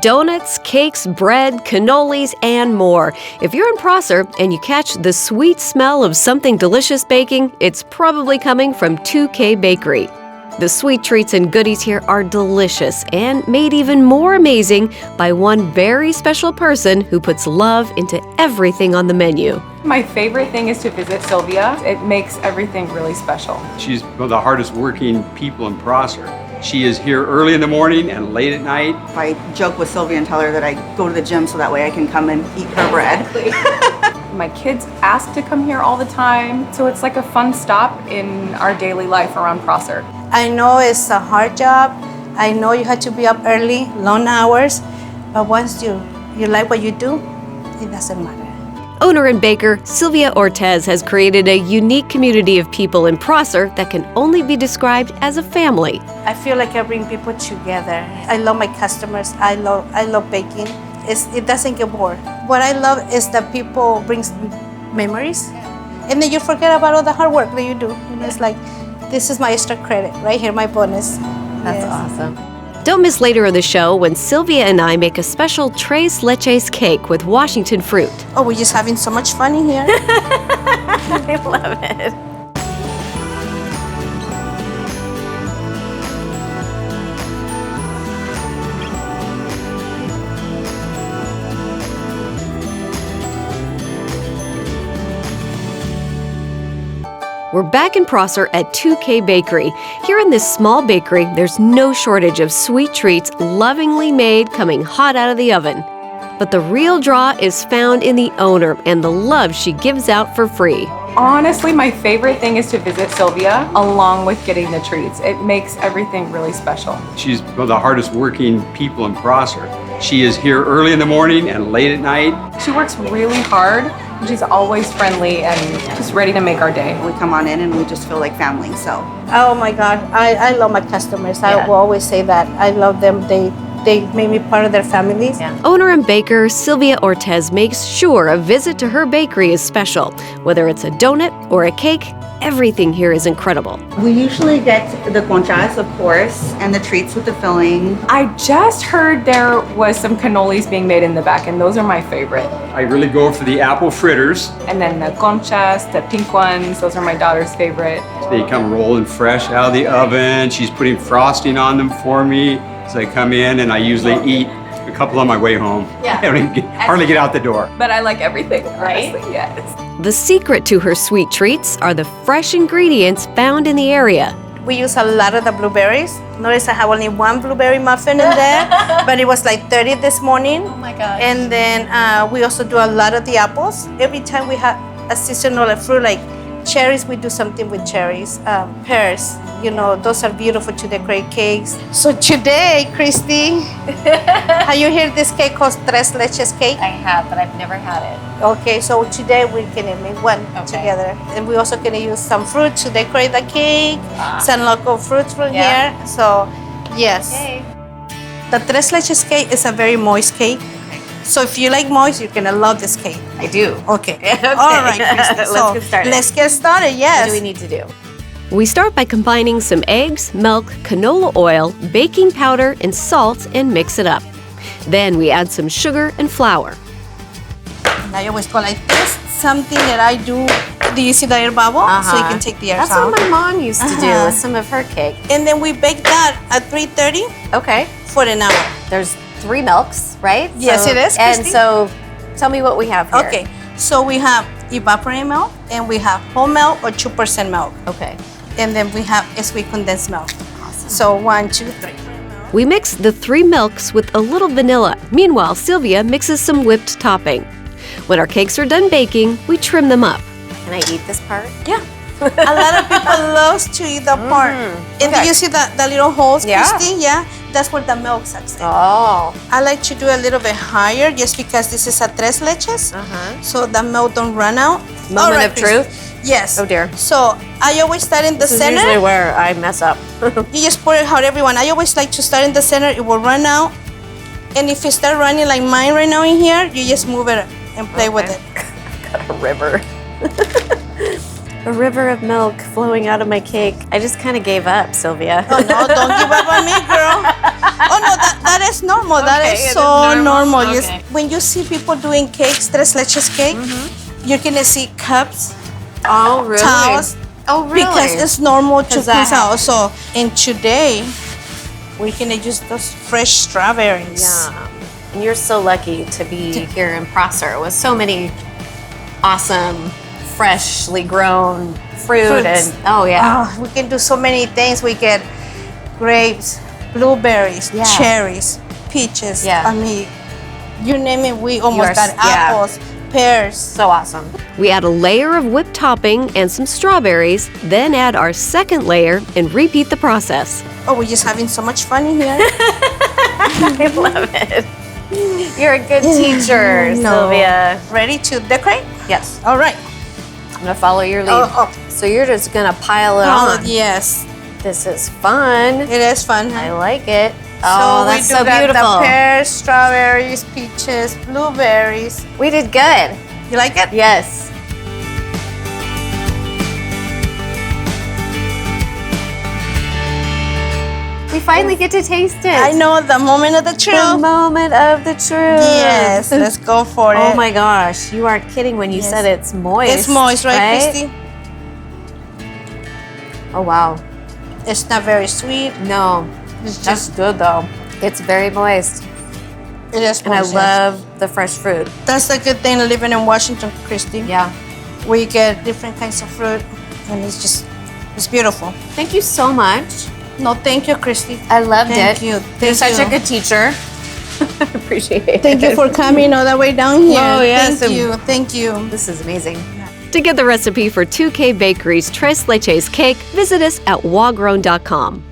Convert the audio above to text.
donuts, cakes, bread, cannolis, and more. If you're in Prosser and you catch the sweet smell of something delicious baking, it's probably coming from 2K Bakery. The sweet treats and goodies here are delicious and made even more amazing by one very special person who puts love into everything on the menu. My favorite thing is to visit Sylvia. It makes everything really special. She's one of the hardest working people in Prosser. She is here early in the morning and late at night. I joke with Sylvia and tell her that I go to the gym so that way I can come and eat her bread. My kids ask to come here all the time, so it's like a fun stop in our daily life around Prosser. I know it's a hard job. I know you have to be up early, long hours, but once you like what you do, it doesn't matter. Owner and baker Sylvia Ortez has created a unique community of people in Prosser that can only be described as a family. I feel like I bring people together. I love my customers. I love baking. It doesn't get bored. What I love is that people brings memories, and then you forget about all the hard work that you do. And it's like, this is my extra credit right here, my bonus. That's awesome. Don't miss later in the show when Sylvia and I make a special tres leches cake with Washington fruit. Oh, we're just having so much fun in here. I love it. We're back in Prosser at 2K Bakery. Here in this small bakery, there's no shortage of sweet treats lovingly made coming hot out of the oven. But the real draw is found in the owner and the love she gives out for free. Honestly, my favorite thing is to visit Sylvia along with getting the treats. It makes everything really special. She's one of the hardest working people in Prosser. She is here early in the morning and late at night. She works really hard, and she's always friendly and just ready to make our day. We come on in and we just feel like family, so. Oh my God, I love my customers. Yeah. I will always say that. I love them. They made me part of their families. Yeah. Owner and baker Sylvia Ortez makes sure a visit to her bakery is special. Whether it's a donut or a cake, everything here is incredible. We usually get the conchas, of course, and the treats with the filling. I just heard there was some cannolis being made in the back, and those are my favorite. I really go for the apple fritters. And then the conchas, the pink ones, those are my daughter's favorite. They come rolling fresh out of the oven. She's putting frosting on them for me as I come in, and I usually eat a couple on my way home. Yeah. I don't even hardly get out the door. But I like everything, Right? honestly, yes. The secret to her sweet treats are the fresh ingredients found in the area. We use a lot of the blueberries. Notice I have only one blueberry muffin in there, but it was like 30 this morning. Oh my gosh. And then we also do a lot of the apples. Every time we have a seasonal fruit like cherries, we do something with cherries. Pears, those are beautiful to decorate cakes. So today, Christy, have you heard this cake called tres leches cake? I have, but I've never had it. Okay, so today we're gonna make one together. And we're also gonna use some fruit to decorate the cake, some local fruits from here. So, yes. Okay. The tres leches cake is a very moist cake. So if you like moist, you're gonna love this cake. I do. Okay. Okay. All right, Christy. Let's So get started. Let's get started, yes. What do we need to do? We start by combining some eggs, milk, canola oil, baking powder, and salt and mix it up. Then we add some sugar and flour. And I always go like this. Something that I do. Do you see the air bubble? So you can take the air That's out. what my mom used to do with some of her cake. And then we bake that at 330 Okay. for an hour. There's 3 milks, right? Yes, it is, And Christy. so tell me what we have here. Okay, so we have evaporated milk, and we have whole milk or 2% milk. Okay. And then we have sweet condensed milk. Awesome. So 1, 2, 3. We mix the 3 milks with a little vanilla. Meanwhile, Sylvia mixes some whipped topping. When our cakes are done baking, we trim them up. Can I eat this part? Yeah. A lot of people love to eat the part. And do you see the little holes, Yeah. Christy? Yeah. That's where the milk sucks in. Oh. I like to do a little bit higher just because this is a tres leches. So the milk don't run out. Moment All right, of truth? Christy. Yes. Oh dear. So I always start in the This is center. usually where I mess up. You just pour it out, everyone. I always like to start in the center. It will run out. And if you start running like mine right now in here, you just move it and play with it. Got a river. A river of milk flowing out of my cake. I just kind of gave up, Sylvia. Oh no, don't give up on me, girl. Oh no, that is normal. That Okay, is it is so normal? normal. Yes. Okay. When you see people doing cakes, tres leches cake, you're gonna see cups, Oh, really? towels, Oh, really? because it's normal to 'Cause that put out. So, and today, we're gonna use those fresh strawberries. Yeah. And you're so lucky to be here in Prosser with so many awesome, freshly grown fruit Fruits. and oh yeah. We can do so many things. We get grapes, blueberries, Yeah. cherries, peaches. Yeah. I mean, you name it, we almost are- got yeah. apples, pears. So awesome. We add a layer of whipped topping and some strawberries, then add our second layer and repeat the process. Oh, we're just having so much fun in here. I love it. You're a good teacher, No. Sylvia. Ready to decorate? Yes. All right. I'm gonna follow your lead. Oh. So you're just gonna pile it Oh, on. yes. This is fun. It is fun. I Huh? like it. Oh, that's we so do got beautiful. the pears, strawberries, peaches, blueberries. We did good. You like it? Yes. We finally get to taste it. I know, the moment of the The truth. moment of the truth. Yes, let's go for it. Oh my gosh, you aren't kidding when you Yes. said it's moist. It's moist, right, Christy? Oh wow. It's not very sweet. No, It's that's just, good though. It's very moist, it is and I moist, yes. love the fresh fruit. That's the good thing living in Washington, Christy. Yeah. We get different kinds of fruit, and it's beautiful. Thank you so much. No, thank you, Christy. I loved Thank it. you. You're Thank such you. a good teacher. Appreciate it. Thank you for coming all the way down here. Oh, yes, Thank you. Thank you. This is amazing. To get the recipe for 2K Bakery's Tres Leches cake, visit us at wagrown.com.